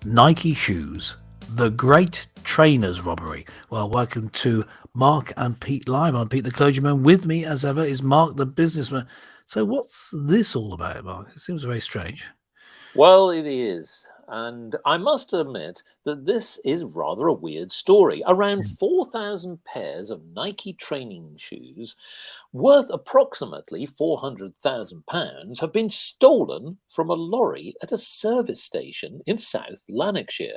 Nike shoes, the great trainers robbery. Well, welcome to Mark and Pete Live. I'm Pete the clergyman. With me, as ever, is Mark the businessman. So, what's this all about, Mark? It seems very strange. Well, it is. And I must admit that this is rather a weird story. Around 4,000 pairs of Nike training shoes, worth approximately £400,000, have been stolen from a lorry at a service station in South Lanarkshire.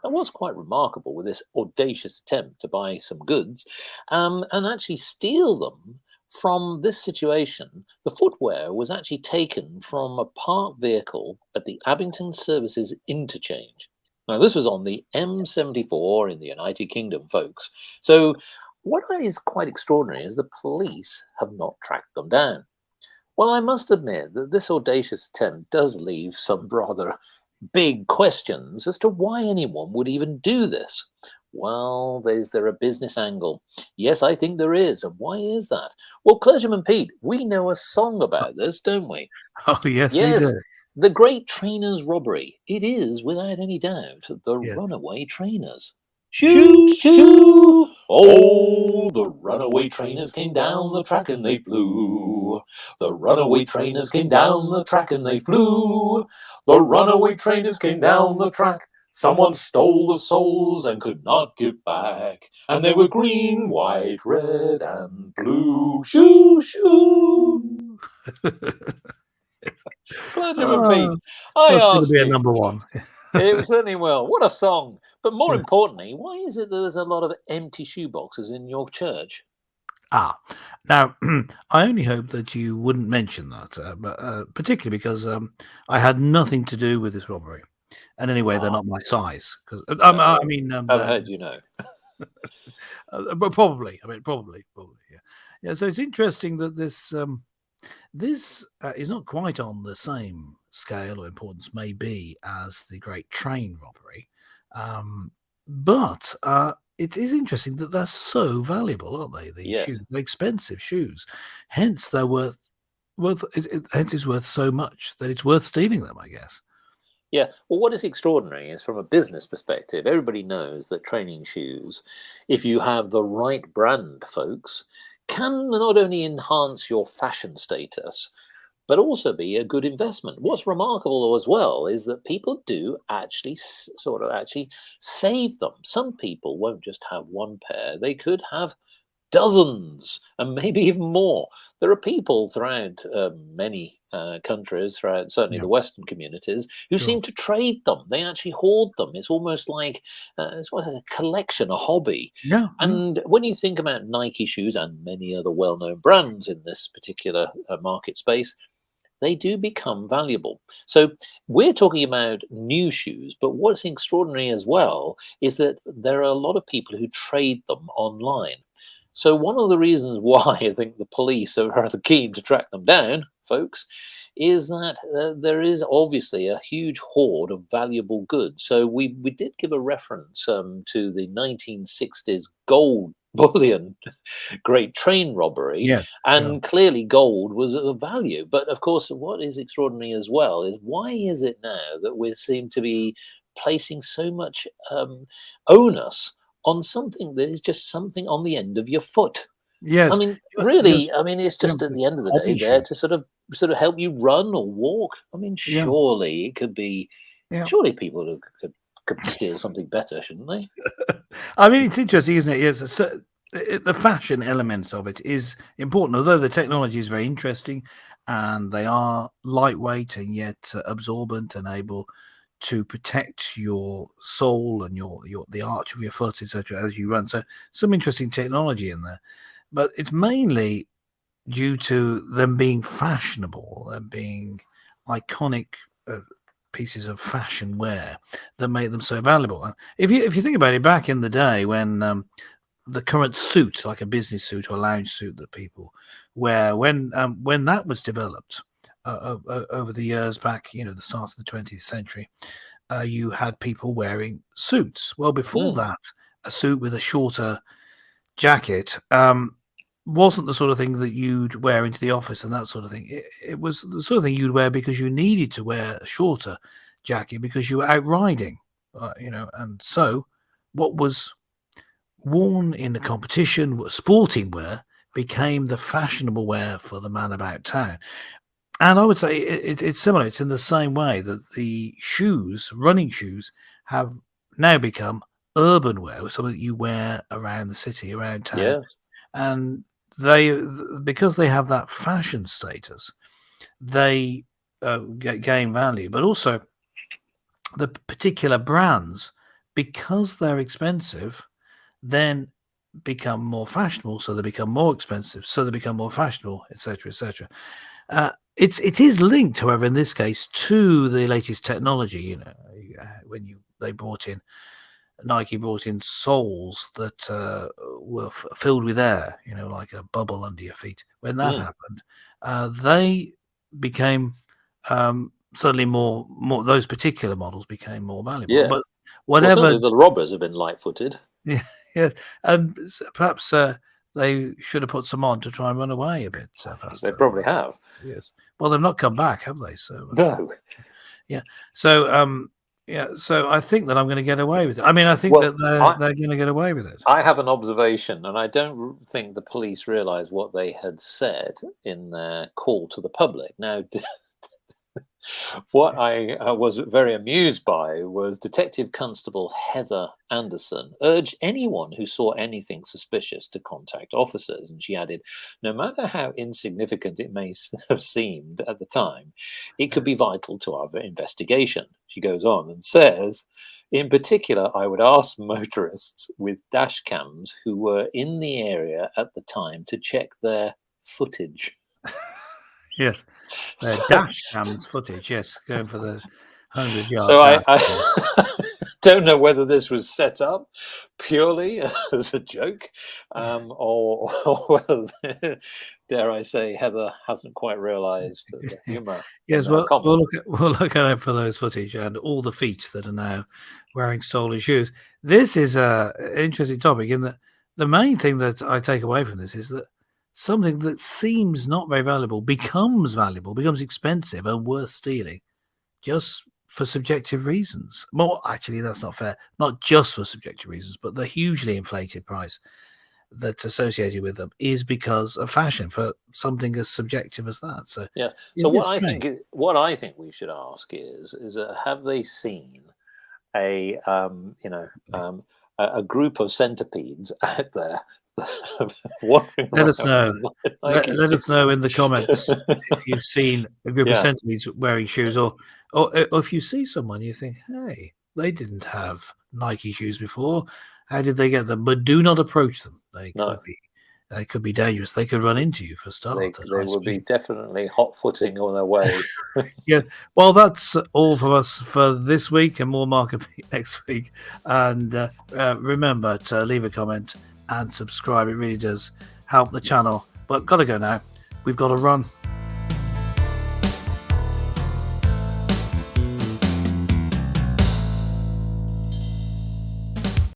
Now, what's quite remarkable with this audacious attempt to buy some goods and actually steal them from this situation, the footwear was actually taken from a parked vehicle at the Abington Services interchange. Now, this was on the M74 in the United Kingdom, folks. So, what is quite extraordinary is the police have not tracked them down. Well, I must admit that this audacious attempt does leave some rather big questions as to why anyone would even do this. Well, is there a business angle? Yes, I think there is. And why is that? Well, Clergyman Pete, we know a song about this, don't we? Oh, yes, we Yes, do. the great trainers' robbery. It is, without any doubt, the Yes. runaway trainers. Shoo, Shoo, shoo! Oh, the runaway trainers came down the track and they flew. The runaway trainers came down the track and they flew. The runaway trainers came down the track. Someone stole the souls and could not give back. And they were green, white, red, and blue. Shoo, shoo! Clergyman Pete, Oh, I that's going to ask be a you, number one. it certainly will. What a song. But more Yeah. importantly, why is it that there's a lot of empty shoeboxes in your church? Now, I only hope that you wouldn't mention that, but particularly because I had nothing to do with this robbery. And anyway, they're Ah, not my size. Because I no. mean, I've heard you know. but probably. I mean, probably. Yeah. Yeah. So it's interesting that this is not quite on the same scale or importance, maybe, as the Great Train robbery, but it is interesting that they're so valuable, aren't they? These shoes, Yes. they're expensive shoes, hence they're worth. Hence, it's worth so much that it's worth stealing them, I guess. Yeah. Well, what is extraordinary is from a business perspective, everybody knows that training shoes, if you have the right brand, folks, can not only enhance your fashion status, but also be a good investment. What's remarkable as well is that people do actually sort of actually save them. Some people won't just have one pair, they could have dozens and maybe even more. There are people throughout many countries, throughout certainly Yeah, the Western communities, who sure. seem to trade them. They actually hoard them. It's almost like it's what a collection, a hobby. Yeah, yeah. And when you think about Nike shoes and many other well-known brands in this particular market space, they do become valuable. So we're talking about new shoes, but what's extraordinary as well is that there are a lot of people who trade them online. So one of the reasons why I think the police are rather keen to track them down, folks, is that there is obviously a huge hoard of valuable goods. So we did give a reference to the 1960s gold bullion great train robbery, Yes, yeah. and clearly gold was of value. But of course, what is extraordinary as well is why is it now that we seem to be placing so much onus on something that is just something on the end of your foot? I Yes, mean, yes, really, I mean, it's yeah. just at the end of the day Hobby there shoes. to sort of help you run or walk. I mean, Yeah, surely it could be, yeah. surely people could steal something better, shouldn't they? I mean, it's interesting, isn't it? Yes, so the fashion element of it is important, although the technology is very interesting, and they are lightweight and yet absorbent and able to protect your sole and your the arch of your foot, etc., as you run. So some interesting technology in there, but it's mainly due to them being fashionable, them being iconic uh, pieces of fashion wear that make them so valuable. And if you think about it, back in the day when the current suit, like a business suit or a lounge suit that people wear, when that was developed over the years back, the start of the 20th century, you had people wearing suits. Well, before Mm. that, a suit with a shorter jacket wasn't the sort of thing that you'd wear into the office and that sort of thing. It was the sort of thing you'd wear because you needed to wear a shorter jacket because you were out riding. And so what was worn in the competition, sporting wear, became the fashionable wear for the man about town. And I would say it's similar. It's in the same way that the shoes, running shoes, have now become urban wear, something that you wear around the city, around town. Yes. And because they have that fashion status, they gain value. But also the particular brands, because they're expensive, then become more fashionable, so they become more expensive, so they become more fashionable, etc., etc. It is linked, however, in this case, to the latest technology. When Nike brought in soles that were filled with air, like a bubble under your feet. When that happened, they became certainly more. Those particular models became more valuable. Yeah. But Well, whatever, certainly the robbers have been light-footed. yeah, and perhaps they should have put some on to try and run away a bit faster. They probably have. Yes. Well, they've not come back, have they? So No. yeah. So So I think that I'm going to get away with it. I mean, I think that they're going to get away with it. I have an observation, and I don't think the police realised what they had said in their call to the public. Now, what I was very amused by was Detective Constable Heather Anderson urged anyone who saw anything suspicious to contact officers. And she added, no matter how insignificant it may have seemed at the time, it could be vital to our investigation. She goes on and says, in particular, I would ask motorists with dash cams who were in the area at the time to check their footage. Yes. Dash cams footage, yes, going for the 100-yard. So I don't know whether this was set up purely as a joke, or whether, dare I say, Heather hasn't quite realised the humour. Yes, we'll look out for those footage and all the feet that are now wearing stolen shoes. This is an interesting topic, in that the main thing that I take away from this is that something that seems not very valuable becomes expensive and worth stealing just for subjective reasons. Well, actually, that's not fair. Not just for subjective reasons, but the hugely inflated price that's associated with them is because of fashion, for something as subjective as that. So yes. So what I think we should ask is have they seen a group of centipedes out there? Let us know. Let us know in the comments if you've seen a group of centipedes wearing shoes, or if you see someone you think, hey, they didn't have Nike shoes before. How did they get them? But do not approach them. They could be dangerous. They could run into you for starters. They will be definitely hot-footing on their way. Yeah. Well, that's all from us for this week, and more market next week. And remember to leave a comment and subscribe. It really does help the channel. But got to go now. We've got to run.